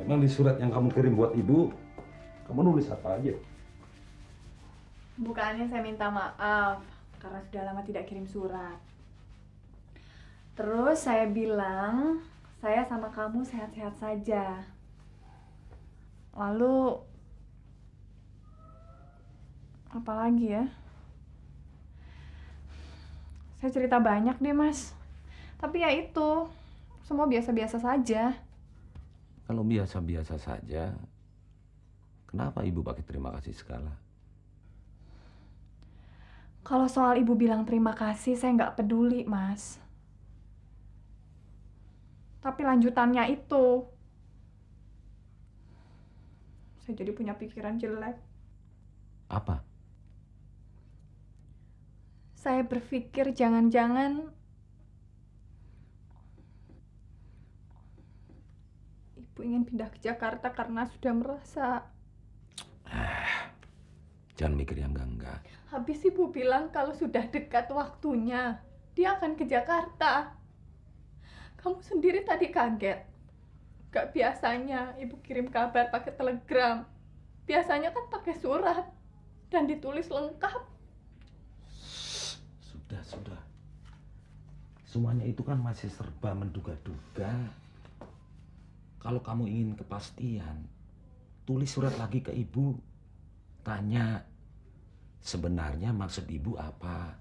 Memang di surat yang kamu kirim buat ibu, kamu nulis apa aja? Bukannya saya minta maaf karena sudah lama tidak kirim surat. Terus saya bilang, saya sama kamu sehat-sehat saja. Lalu, apa lagi ya? Saya cerita banyak deh, Mas. Tapi ya itu, semua biasa-biasa saja. Kalau biasa-biasa saja, kenapa ibu pakai terima kasih segala? Kalau soal ibu bilang terima kasih, saya nggak peduli, Mas. Tapi lanjutannya itu, saya jadi punya pikiran jelek. Apa? Saya berpikir jangan-jangan ibu ingin pindah ke Jakarta karena sudah merasa... Jangan mikir yang enggak. Habis ibu bilang kalau sudah dekat waktunya, dia akan ke Jakarta. Kamu sendiri tadi kaget. Gak biasanya ibu kirim kabar pakai telegram. Biasanya kan pakai surat dan ditulis lengkap. Sudah. Semuanya itu kan masih serba menduga-duga. Kalau kamu ingin kepastian, tulis surat lagi ke ibu. Tanya, sebenarnya maksud ibu apa?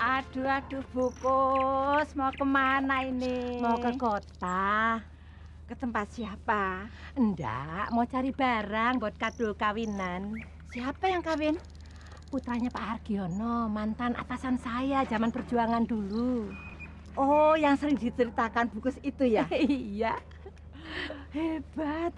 Aduh, Bukus, mau kemana ini? Mau ke kota. Ke tempat siapa? Enggak, mau cari barang buat kado kawinan. Siapa yang kawin? Putranya Pak Hargiono, mantan atasan saya zaman perjuangan dulu. Oh, yang sering diceritakan Bukus itu ya? Iya. Hebat.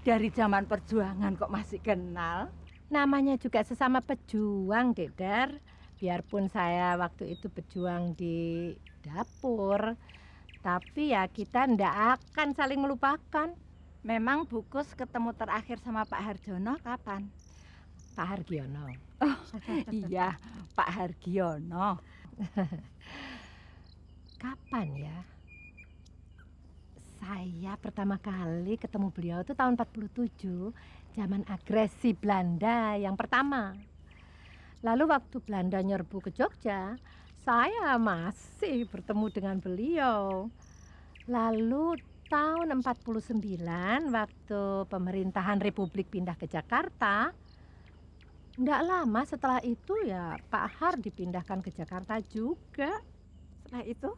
Dari zaman perjuangan kok masih kenal? Namanya juga sesama pejuang, Dedar. Biarpun saya waktu itu berjuang di dapur, tapi ya kita ndak akan saling melupakan. Memang Bukus ketemu terakhir sama Pak Harjono kapan? Pak Hargiono. Oh, iya, Pak Hargiono. Kapan ya? Saya pertama kali ketemu beliau itu tahun 47, zaman agresi Belanda yang pertama. Lalu waktu Belanda nyerbu ke Jogja, saya masih bertemu dengan beliau. Lalu tahun 49 waktu pemerintahan Republik pindah ke Jakarta, enggak lama setelah itu ya Pak Har dipindahkan ke Jakarta juga. Setelah itu,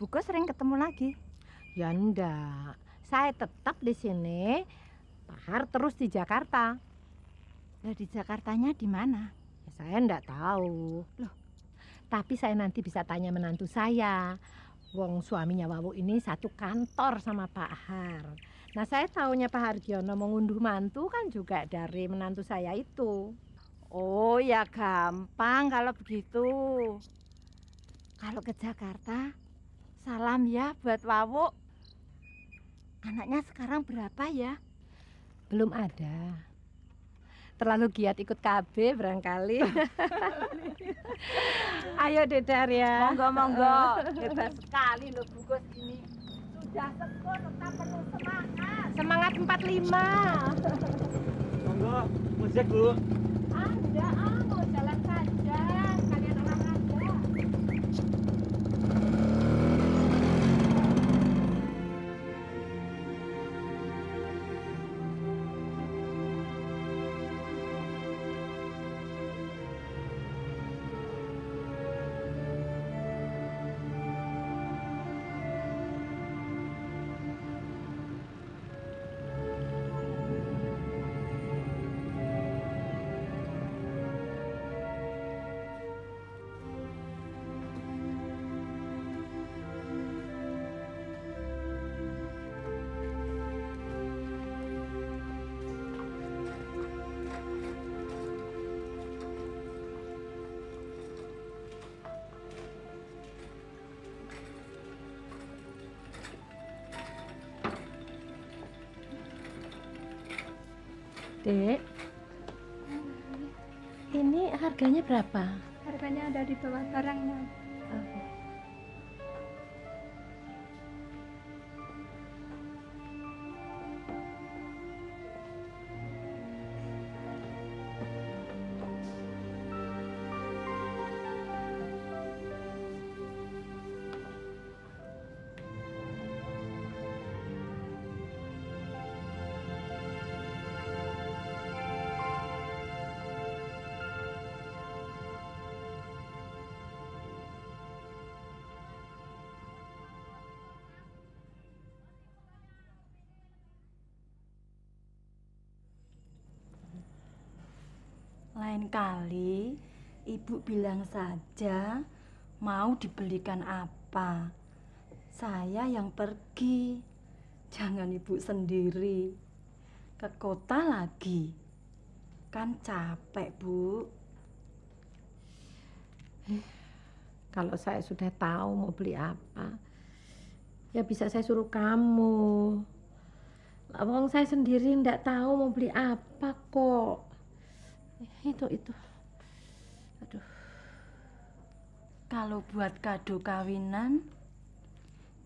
Bukus sering ketemu lagi? Ya enggak, saya tetap di sini, Pak Har terus di Jakarta. Nah, di Jakartanya di mana? Ya, saya enggak tahu. Loh, tapi saya nanti bisa tanya menantu saya. Wong suaminya Wawu ini satu kantor sama Pak Har. Nah, saya tahunya Pak Hargiono mau ngunduh mantu kan juga dari menantu saya itu. Oh, ya gampang kalau begitu. Kalau ke Jakarta, salam ya buat Wawu. Anaknya sekarang berapa ya? Belum ada. Terlalu giat ikut KB barangkali. Ayo Dedar ya. Monggo. Hebat sekali loh Bukus ini. Sudah sekut tetap penuh semangat. Semangat 45. Monggo, musik Bu. Anda mau jalan saja. Kalian orang aja. Dek, ini Harganya berapa? Harganya ada di bawah barangnya. Lain kali, Ibu bilang saja mau dibelikan apa. Saya yang pergi, jangan Ibu sendiri. Ke kota lagi, kan capek, Bu. Kalau saya sudah tahu mau beli apa, ya bisa saya suruh kamu. Wong saya sendiri ndak tahu mau beli apa kok. Itu. Aduh. Kalau buat kado kawinan,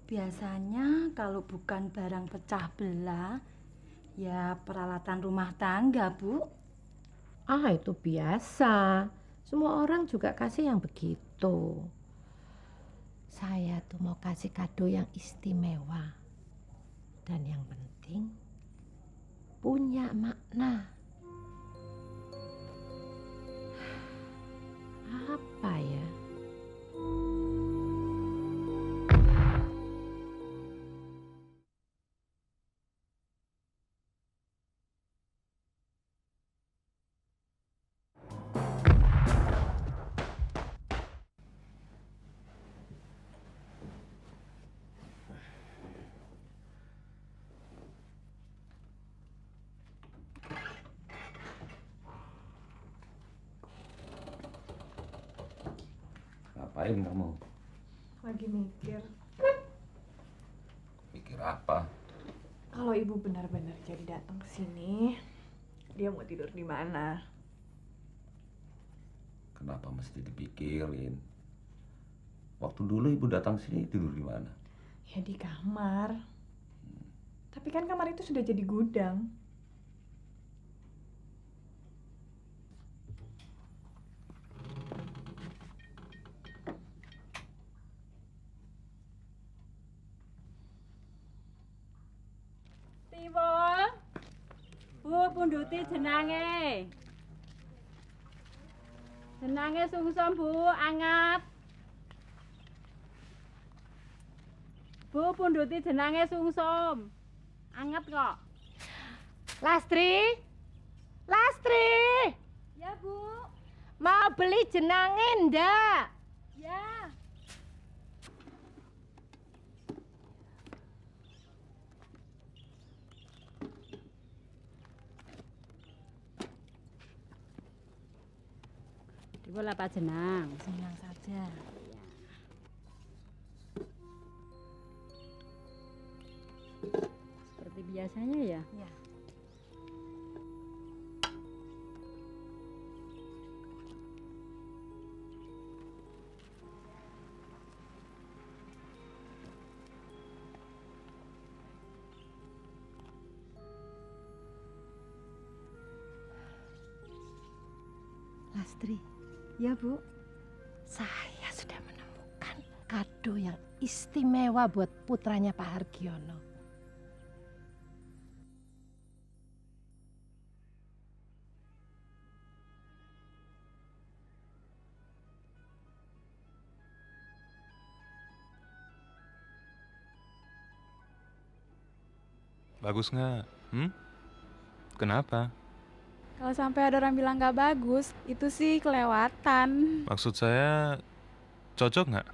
biasanya kalau bukan barang pecah belah, ya peralatan rumah tangga, Bu. Ah, itu biasa. Semua orang juga kasih yang begitu. Saya tuh mau kasih kado yang istimewa. Dan yang penting, punya makna. Apa ya? Ngapain kamu? Lagi mikir, Mikir apa? kalau ibu benar-benar jadi datang ke sini, dia mau tidur di mana? Kenapa mesti dipikirin? Waktu dulu ibu datang sini tidur di mana? Ya di kamar. Tapi kan kamar itu sudah jadi gudang. Tiwul, Bu punduti jenange. Jenange sungsum, Bu, anget. Bu punduti jenange sungsum. Anget kok. Lastri? Lastri! Ya, Bu. Mau beli jenange ndak? Ya. Tiwul apa jenang? Senang saja. Seperti biasanya ya? Ya. Lastri, Ya, Bu. saya sudah menemukan kado yang istimewa buat putranya Pak Hargiono. Bagus nggak? Kenapa? Kalau sampai ada orang bilang nggak bagus, itu sih kelewatan. Maksud saya cocok nggak?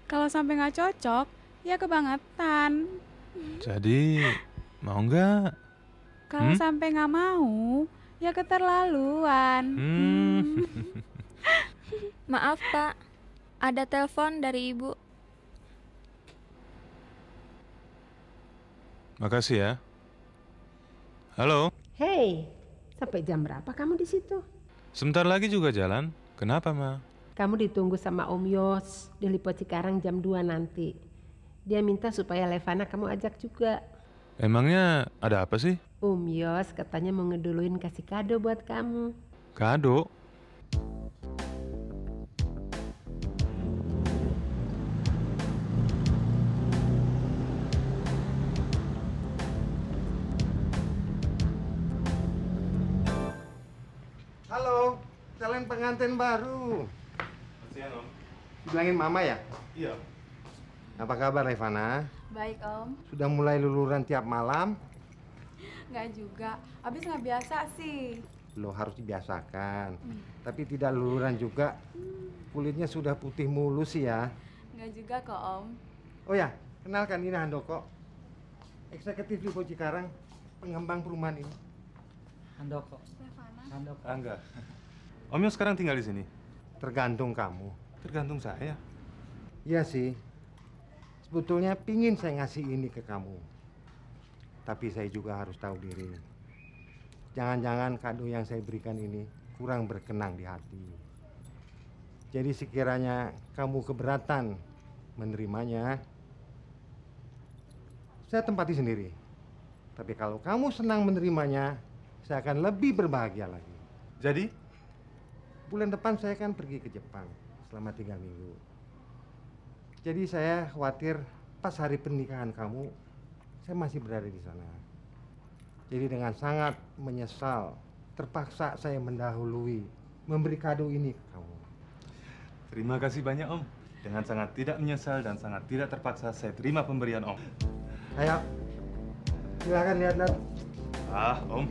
Kalau sampai nggak cocok, ya kebangetan. Jadi mau nggak? Kalau sampai nggak mau, ya keterlaluan. Maaf Pak, ada telepon dari Ibu. Makasih ya. Halo, Hei, sampai jam berapa kamu di situ? Sebentar lagi juga jalan. Kenapa, Ma? Kamu ditunggu sama Om Yos di Lipo Cikarang jam 2 nanti. Dia minta supaya Levana kamu ajak juga. Emangnya ada apa sih? Om Yos katanya mau ngeduluin kasih kado buat kamu. Kado? Halo, calon pengantin baru. Siang, Om. Bilangin Mama ya? Iya. Apa kabar Levana? Baik, Om. Sudah mulai luluran tiap malam? Nggak juga. Abis nggak biasa sih. Lo harus dibiasakan. Tapi tidak luluran juga. Kulitnya sudah putih mulus sih ya. Nggak juga kok, Om. Oh ya, kenalkan ini Handoko. Eksekutif Lipo Cikarang, pengembang perumahan ini. Handoko. Levana. Handoko. Enggak. Om Yos sekarang tinggal di sini? Tergantung kamu. Tergantung saya. Iya sih. Sebetulnya pingin saya ngasih ini ke kamu. Tapi saya juga harus tahu diri. Jangan-jangan kado yang saya berikan ini kurang berkenang di hati. Jadi sekiranya kamu keberatan menerimanya, saya tempati sendiri. Tapi kalau kamu senang menerimanya, saya akan lebih berbahagia lagi. Jadi? Bulan depan saya akan pergi ke Jepang selama 3 minggu. Jadi saya khawatir pas hari pernikahan kamu, saya masih berada di sana. Jadi dengan sangat menyesal, terpaksa saya mendahului memberi kado ini ke kamu. Terima kasih banyak, Om. Dengan sangat tidak menyesal dan sangat tidak terpaksa, saya terima pemberian Om. Ayo, silakan lihat-lihat. Ah, Om.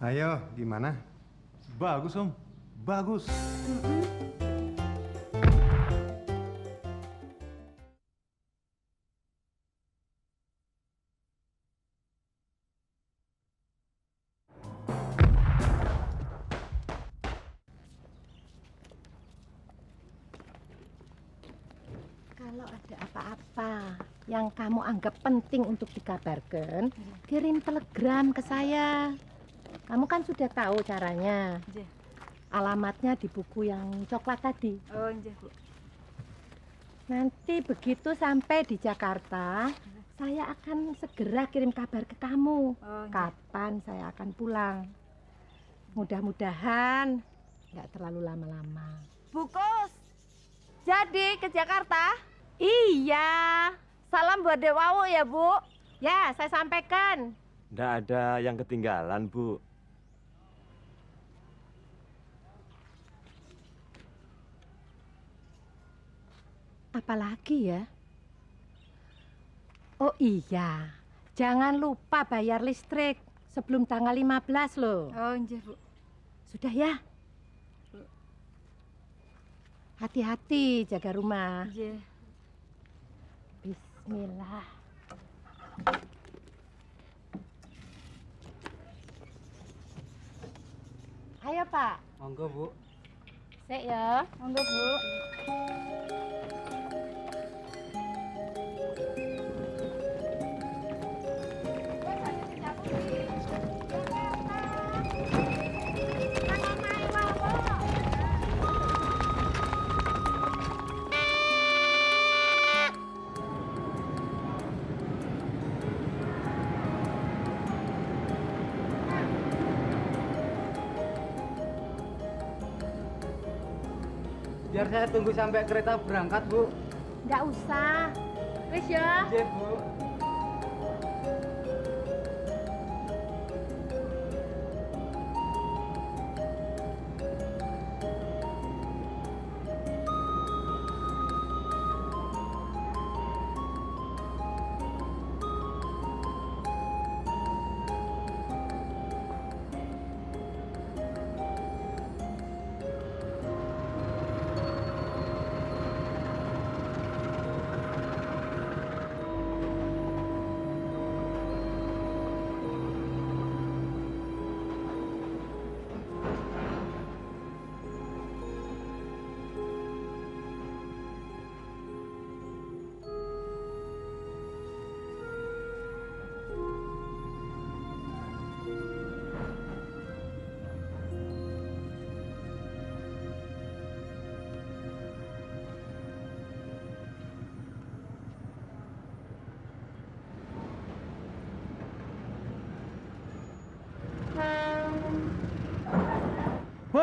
Ayo, gimana? Bagus, Om. Bagus. Kalau ada apa-apa yang kamu anggap penting untuk dikabarkan, kirim telegram ke saya. Kamu kan sudah tahu caranya. Nggih. Alamatnya di buku yang coklat tadi. Oh, nggih, Bu. Nanti begitu sampai di Jakarta, saya akan segera kirim kabar ke kamu. Oh, nggih. Kapan saya akan pulang. Mudah-mudahan nggak terlalu lama-lama. Bukus. Jadi ke Jakarta? Iya. Salam buat Dewawu ya, Bu. Ya, saya sampaikan. Nggak ada yang ketinggalan, Bu. Apalagi ya? Oh iya, jangan lupa bayar listrik sebelum tanggal 15 loh. Oh, nggih, Bu. Sudah ya? Hati-hati jaga rumah. Nggih. Bismillah. Ayo Pak. Monggo, Bu. Sek ya. Monggo, Bu. Biar saya tunggu sampai kereta berangkat, Bu. Nggak usah. Wis ya. Iya, Bu.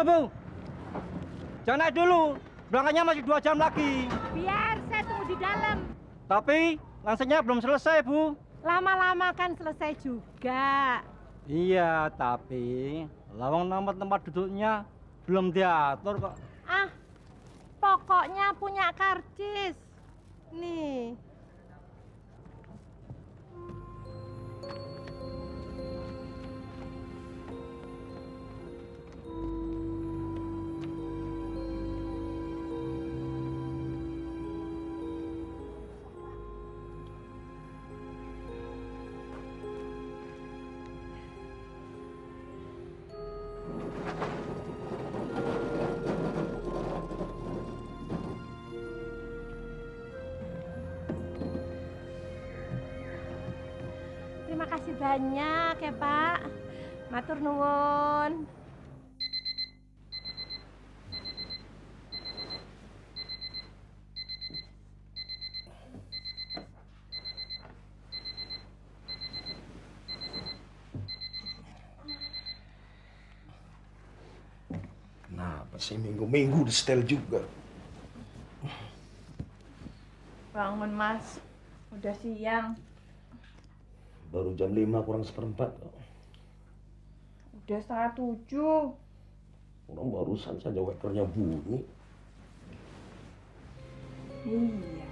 Bu. Jangan naik dulu. Berangkatnya masih 2 jam lagi. Biar saya tunggu di dalam. Tapi langsungnya belum selesai, Bu. Lama-lama kan selesai juga. Iya, tapi lawang nomor tempat duduknya belum diatur kok. Ah, pokoknya punya karcis. Nih. Terima kasih banyak ya Pak. Matur nuwun. Kenapa sih minggu-minggu di setel juga? Bangun, Mas. Udah siang. Baru jam 5 kurang seperempat. Udah 6:30. Orang barusan saja wakernya bunyi. Iya.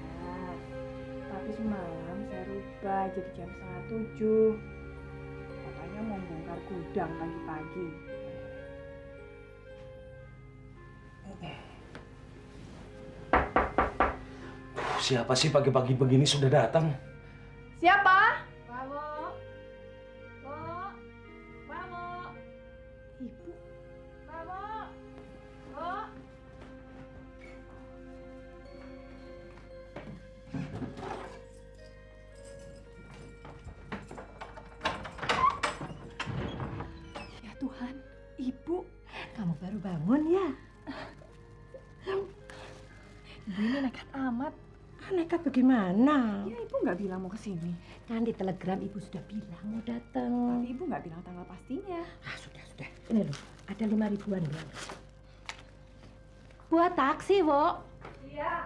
Tapi semalam saya rubah jadi jam 6:30. Katanya mau bongkar gudang pagi-pagi. Siapa sih pagi-pagi begini sudah datang? Siapa? Bawo. Ibu. Bawo. Ya Tuhan, Ibu. Kamu baru bangun ya? Ibu ini nekat amat. Nekat bagaimana? Ya Ibu nggak bilang mau kesini. Kan di telegram Ibu sudah bilang mau datang. Tapi Ibu nggak bilang tanggal pastinya. Ah, sudah. Ini loh, ada 5 ribuan bilang. Buat taksi, Wo. Iya.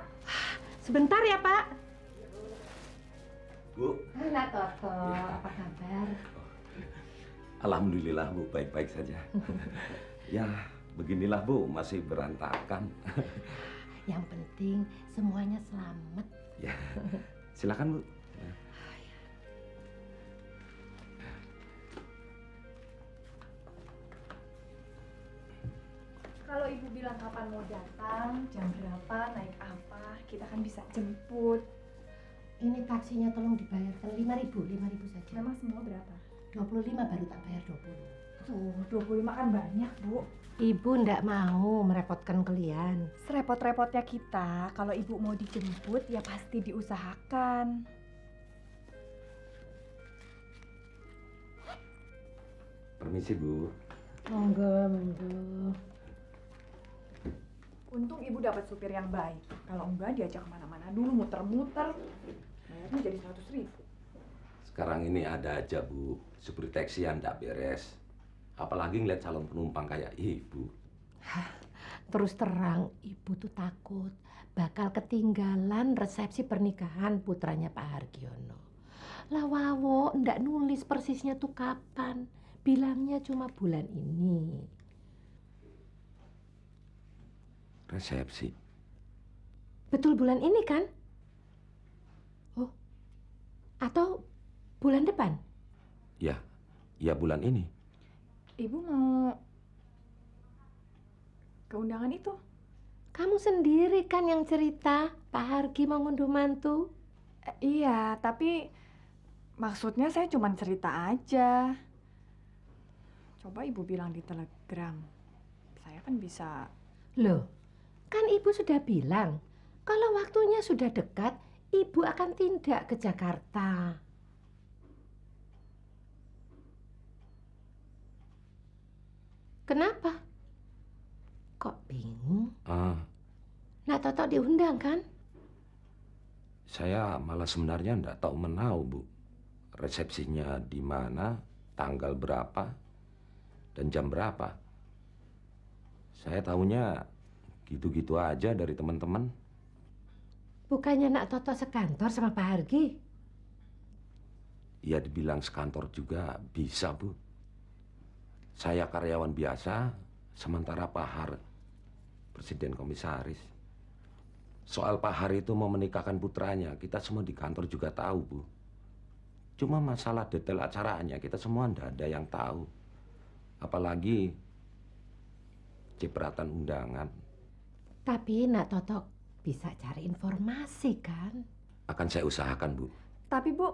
Sebentar ya, Pak. Bu. Halo, Toto. Apa kabar? Alhamdulillah, Bu. Baik-baik saja. Ya, beginilah, Bu. Masih berantakan. Yang penting semuanya selamat. Ya, silakan, Bu. Kalau Ibu bilang kapan mau datang, jam berapa, naik apa, kita kan bisa jemput. Ini taksinya tolong dibayarkan 5.000 saja. Memang semua berapa? 25 baru tak bayar 20. Tuh, 25 kan banyak, Bu. Ibu ndak mau merepotkan kalian. Serepot-repotnya kita, kalau Ibu mau dijemput, ya pasti diusahakan. Permisi, Bu. Monggo. Untung Ibu dapat supir yang baik. Kalau enggak, diajak kemana-mana dulu, muter-muter. Bayarnya jadi 100.000. Sekarang ini ada aja, Bu. Supir taksi yang nggak beres. Apalagi ngeliat calon penumpang kayak Ibu. Terus terang, Ibu tuh takut bakal ketinggalan resepsi pernikahan putranya Pak Hargiono. Lah Wawo ndak nulis persisnya tuh kapan. Bilangnya cuma bulan ini. Resepsi. Betul bulan ini kan? Oh, atau bulan depan? Ya bulan ini. Ibu mau ke undangan itu? Kamu sendiri kan yang cerita Pak Hargi mau ngunduh mantu. Iya, tapi maksudnya saya cuma cerita aja. Coba Ibu bilang di telegram. Saya kan bisa... Loh, kan Ibu sudah bilang kalau waktunya sudah dekat, Ibu akan tindak ke Jakarta. Kenapa? Kok bingung? Nah, Toto diundang kan? Saya malah sebenarnya nggak tahu menau, Bu. Resepsinya di mana, tanggal berapa, dan jam berapa. Saya tahunya gitu-gitu aja dari teman-teman. Bukannya nak Toto sekantor sama Pak Hargi? Ya dibilang sekantor juga bisa, Bu. Saya karyawan biasa, sementara Pak Har presiden komisaris. Soal Pak Har itu mau menikahkan putranya, kita semua di kantor juga tahu, Bu. Cuma masalah detail acaranya, kita semua ndak ada yang tahu. Apalagi cipratan undangan. Tapi nak Toto bisa cari informasi kan? Akan saya usahakan, Bu. Tapi Bu,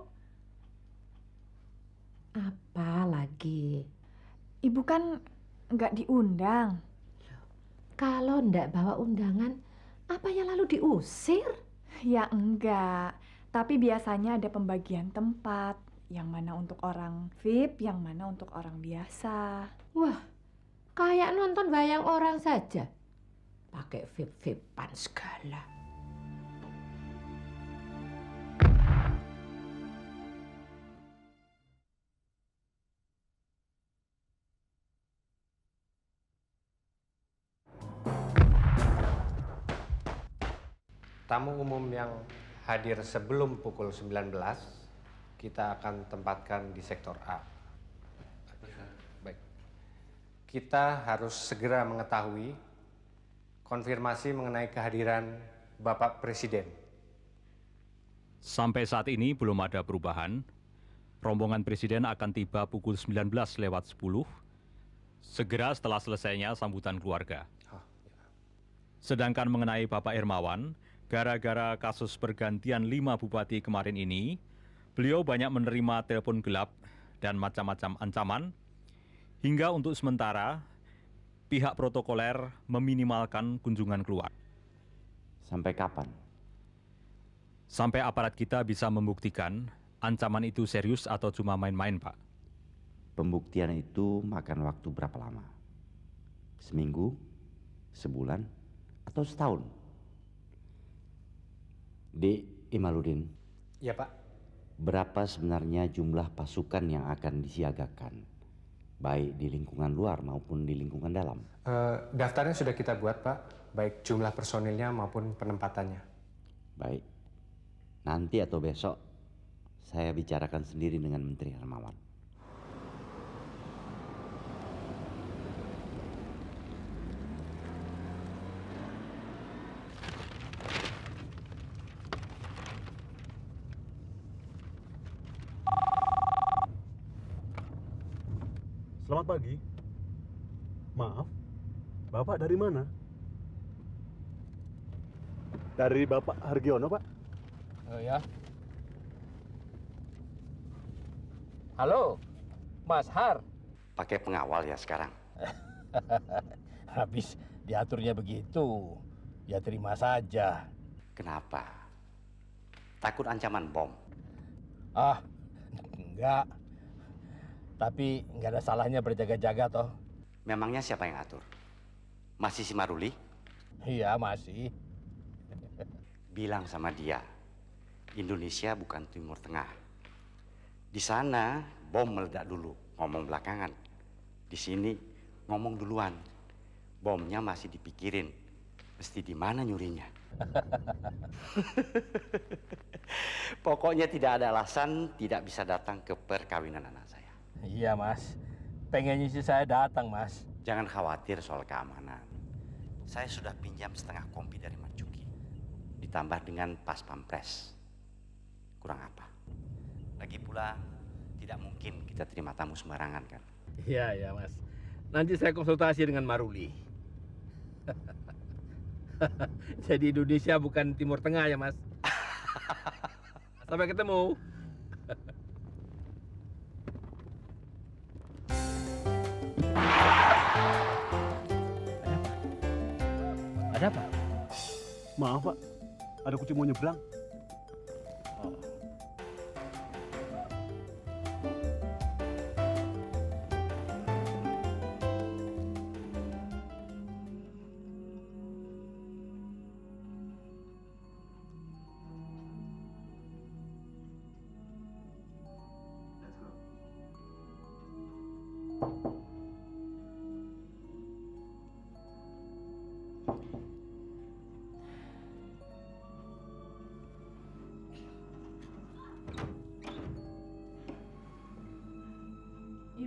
Apa lagi? Ibu kan nggak diundang. Kalau ndak bawa undangan, apa yang lalu diusir? Ya enggak, tapi biasanya ada pembagian tempat. Yang mana untuk orang VIP, yang mana untuk orang biasa. Wah, kayak nonton wayang orang saja. Pakai VIP-VIPan segala. Tamu umum yang hadir sebelum pukul 19, kita akan tempatkan di sektor A. Baik. Kita harus segera mengetahui konfirmasi mengenai kehadiran Bapak Presiden. Sampai saat ini belum ada perubahan. Rombongan Presiden akan tiba pukul 19:10, segera setelah selesainya sambutan keluarga. Sedangkan mengenai Bapak Hermawan, gara-gara kasus pergantian 5 bupati kemarin ini, beliau banyak menerima telepon gelap dan macam-macam ancaman, hingga untuk sementara pihak protokoler meminimalkan kunjungan keluar. Sampai kapan? Sampai aparat kita bisa membuktikan ancaman itu serius atau cuma main-main, Pak. Pembuktian itu makan waktu berapa lama? Seminggu? Sebulan? Atau setahun? Di Imaluddin. Ya, Pak. Berapa sebenarnya jumlah pasukan yang akan disiagakan? Baik di lingkungan luar maupun di lingkungan dalam? Daftarnya sudah kita buat, Pak. Baik jumlah personilnya maupun penempatannya. Baik. Nanti atau besok saya bicarakan sendiri dengan Menteri Hermawan. Selamat pagi. Maaf, Bapak dari mana? Dari Bapak Hargiono, Pak. Oh ya. Halo, Mas Har. Pakai pengawal ya sekarang? Habis diaturnya begitu, ya terima saja. Kenapa? Takut ancaman bom? Ah, enggak. Tapi nggak ada salahnya berjaga-jaga toh. Memangnya siapa yang atur? Masih si Maruli? Iya, masih. Bilang sama dia, Indonesia bukan Timur Tengah. Di sana bom meledak dulu, ngomong belakangan. Di sini ngomong duluan. Bomnya masih dipikirin. Mesti di mana nyurinya. Pokoknya tidak ada alasan tidak bisa datang ke perkawinan anak saya. Iya, Mas. Pengennya sih saya datang, Mas. Jangan khawatir soal keamanan. Saya sudah pinjam setengah kompi dari Marjuki. Ditambah dengan pas pampres. Kurang apa? Lagi pula tidak mungkin kita terima tamu sembarangan kan? Iya, ya, Mas. Nanti saya konsultasi dengan Maruli. Jadi Indonesia bukan Timur Tengah ya, Mas. Sampai ketemu. Ada apa? Maaf, Pak. Ada kucing mau nyebrang.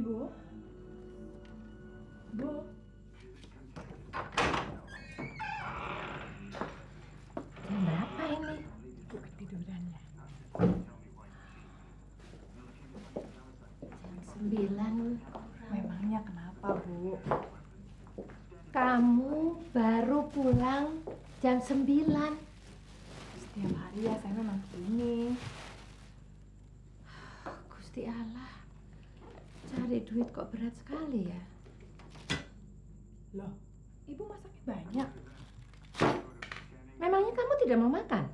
Bu? Bu? Jam berapa ini? Bu ketiduran ya? Jam 9. Memangnya kenapa, Bu? Kamu baru pulang jam 9. Setiap hari ya saya memang gini. Gusti Allah, cari duit kok berat sekali ya? Loh, Ibu masaknya banyak. Memangnya kamu tidak mau makan?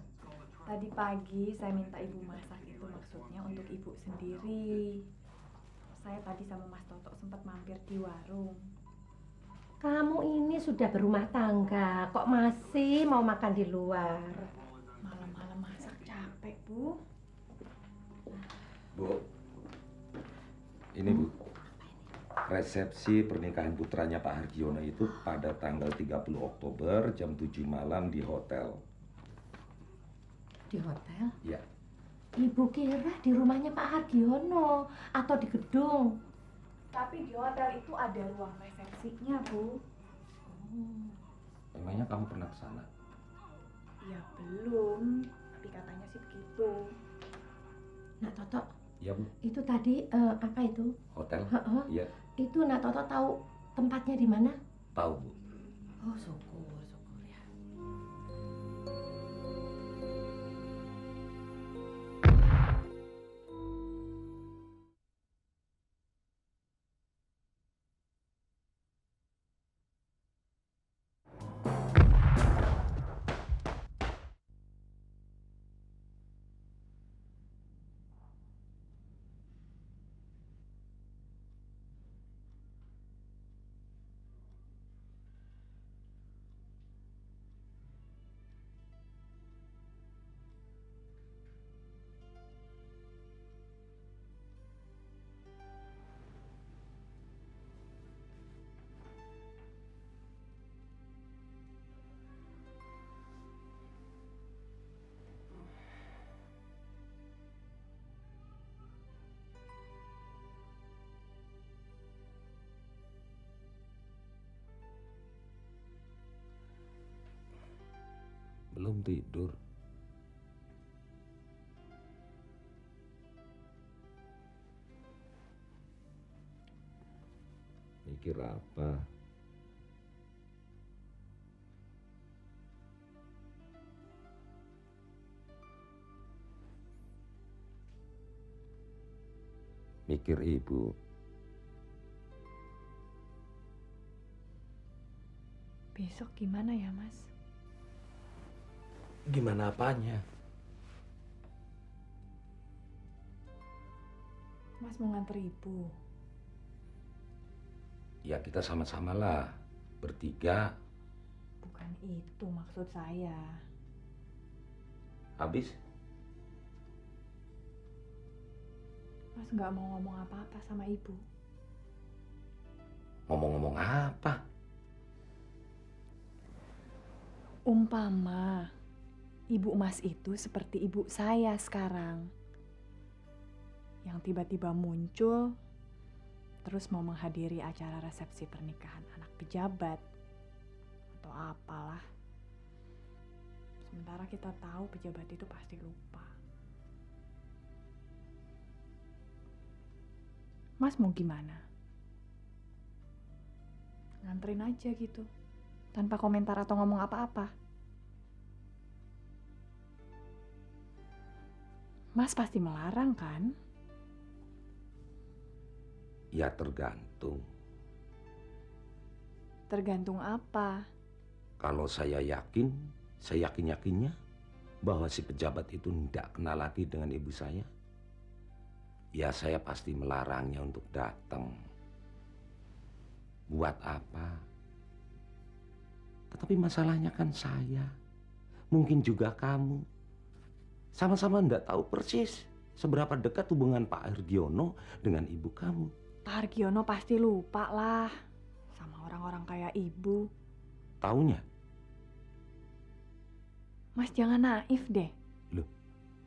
Tadi pagi saya minta Ibu masak itu maksudnya untuk Ibu sendiri. Saya tadi sama Mas Toto sempat mampir di warung. Kamu ini sudah berumah tangga, kok masih mau makan di luar? Malam-malam masak capek, Bu. Bu, ini Bu, resepsi pernikahan putranya Pak Hargiono itu pada tanggal 30 Oktober jam 7 malam di hotel. Di hotel? Ya. Ibu kira di rumahnya Pak Hargiono atau di gedung. Tapi di hotel itu ada ruang resepsinya, Bu. Memangnya kamu pernah ke sana? Ya belum, tapi katanya sih begitu. Nak Toto, Iya, Bu. itu tadi apa itu? Hotel? Heeh. Iya, Itu Nak Toto tahu tempatnya di mana? tahu, Bu. Oh, syukur ya. Belum tidur. Mikir apa? Mikir Ibu. Besok gimana ya, Mas? Gimana apanya? Mas mau nganter Ibu. Ya kita sama-sama lah. Bertiga. Bukan itu maksud saya. Habis? Mas nggak mau ngomong apa-apa sama Ibu. Ngomong-ngomong apa? Umpama Ibu Mas itu seperti ibu saya sekarang. Yang tiba-tiba muncul terus mau menghadiri acara resepsi pernikahan anak pejabat atau apalah. Sementara kita tahu pejabat itu pasti lupa. Mas mau gimana? Nganterin aja gitu, tanpa komentar atau ngomong apa-apa. Mas pasti melarang kan? Ya tergantung. Tergantung apa? Kalau saya yakin-yakinnya bahwa si pejabat itu tidak kenal lagi dengan ibu saya, ya saya pasti melarangnya untuk datang. Buat apa? Tetapi masalahnya kan saya, mungkin juga kamu, sama-sama tidak tahu persis seberapa dekat hubungan Pak Hargiono dengan ibu kamu. Pak Hargiono pasti lupa lah sama orang-orang kayak ibu. Taunya? Mas jangan naif deh. Loh,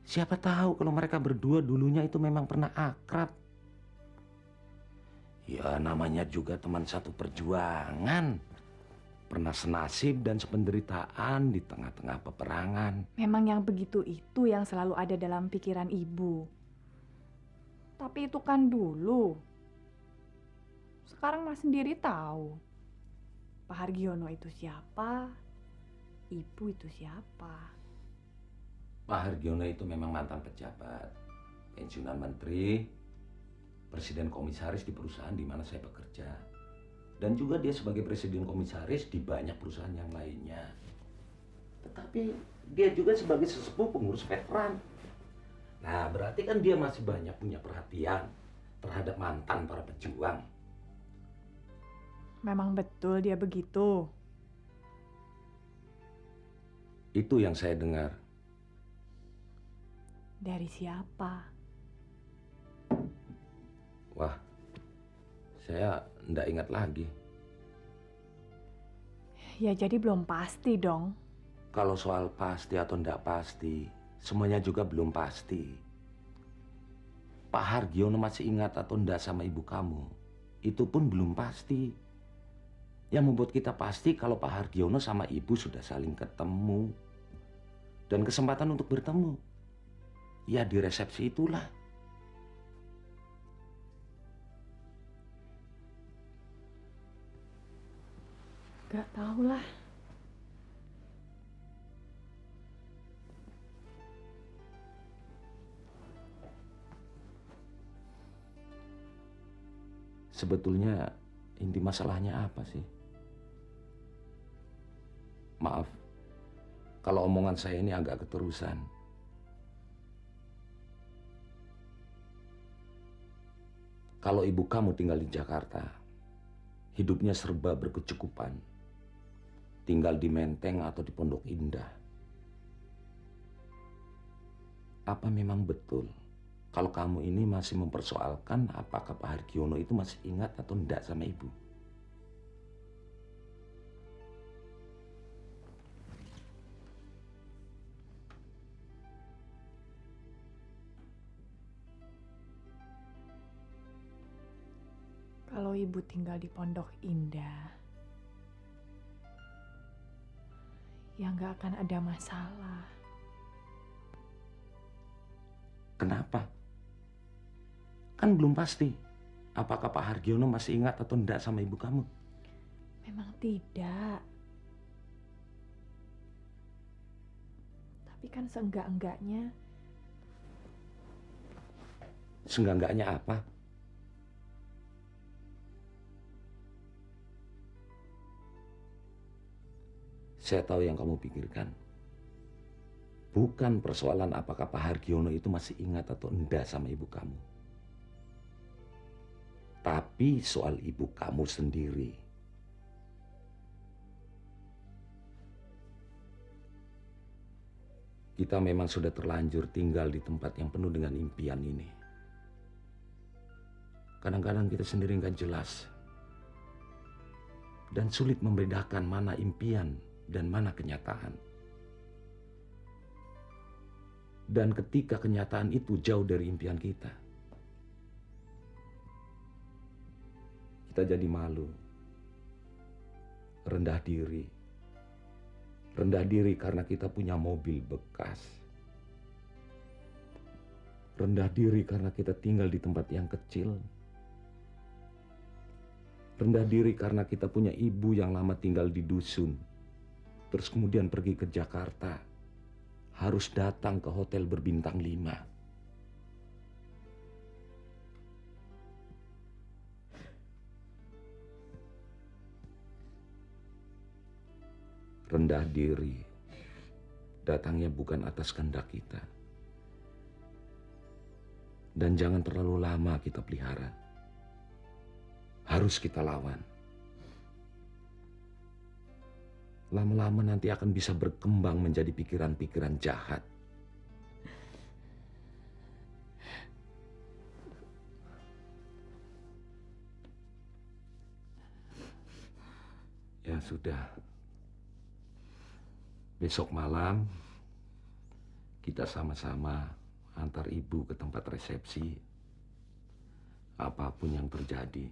siapa tahu kalau mereka berdua dulunya itu memang pernah akrab. Ya namanya juga teman satu perjuangan. Pernah senasib dan sependeritaan di tengah-tengah peperangan. Memang yang begitu itu yang selalu ada dalam pikiran ibu. Tapi itu kan dulu. Sekarang Mas sendiri tahu. Pak Hargiono itu siapa? Ibu itu siapa? Pak Hargiono itu memang mantan pejabat, pensiunan menteri, presiden komisaris di perusahaan di mana saya bekerja. Dan juga dia sebagai presiden komisaris di banyak perusahaan yang lainnya. Tetapi dia juga sebagai sesepuh pengurus veteran. Nah, berarti kan dia masih banyak punya perhatian terhadap mantan para pejuang. Memang betul dia begitu. Itu yang saya dengar. Dari siapa? Wah, saya nggak ingat lagi. Ya jadi belum pasti dong. Kalau soal pasti atau nggak pasti, semuanya juga belum pasti. Pak Hargiono masih ingat atau nggak sama ibu kamu, itu pun belum pasti. Yang membuat kita pasti kalau Pak Hargiono sama ibu sudah saling ketemu. Dan kesempatan untuk bertemu, ya di resepsi itulah. Gak tahu lah. Sebetulnya inti masalahnya apa sih? Maaf, kalau omongan saya ini agak keterusan. Kalau ibu kamu tinggal di Jakarta, hidupnya serba berkecukupan. Tinggal di Menteng atau di Pondok Indah. Apa memang betul kalau kamu ini masih mempersoalkan apakah Pak Hargiono itu masih ingat atau enggak sama ibu? Kalau ibu tinggal di Pondok Indah, ya nggak akan ada masalah. Kenapa? Kan belum pasti apakah Pak Hargiono masih ingat atau enggak sama ibu kamu. Memang tidak. Tapi kan seenggak-enggaknya. Seenggak-enggaknya apa? Saya tahu yang kamu pikirkan. Bukan persoalan apakah Pak Hargiono itu masih ingat atau enggak sama ibu kamu. Tapi soal ibu kamu sendiri. Kita memang sudah terlanjur tinggal di tempat yang penuh dengan impian ini. Kadang-kadang kita sendiri nggak jelas. Dan sulit membedakan mana impian dan mana kenyataan. Dan ketika kenyataan itu jauh dari impian kita, kita jadi malu, rendah diri. Rendah diri karena kita punya mobil bekas. Rendah diri karena kita tinggal di tempat yang kecil. Rendah diri karena kita punya ibu yang lama tinggal di dusun. Terus kemudian pergi ke Jakarta, harus datang ke hotel berbintang 5. Rendah diri, datangnya bukan atas kehendak kita. Dan jangan terlalu lama kita pelihara. Harus kita lawan. Lama-lama nanti akan bisa berkembang menjadi pikiran-pikiran jahat. Ya sudah. Besok malam kita sama-sama antar ibu ke tempat resepsi. Apapun yang terjadi,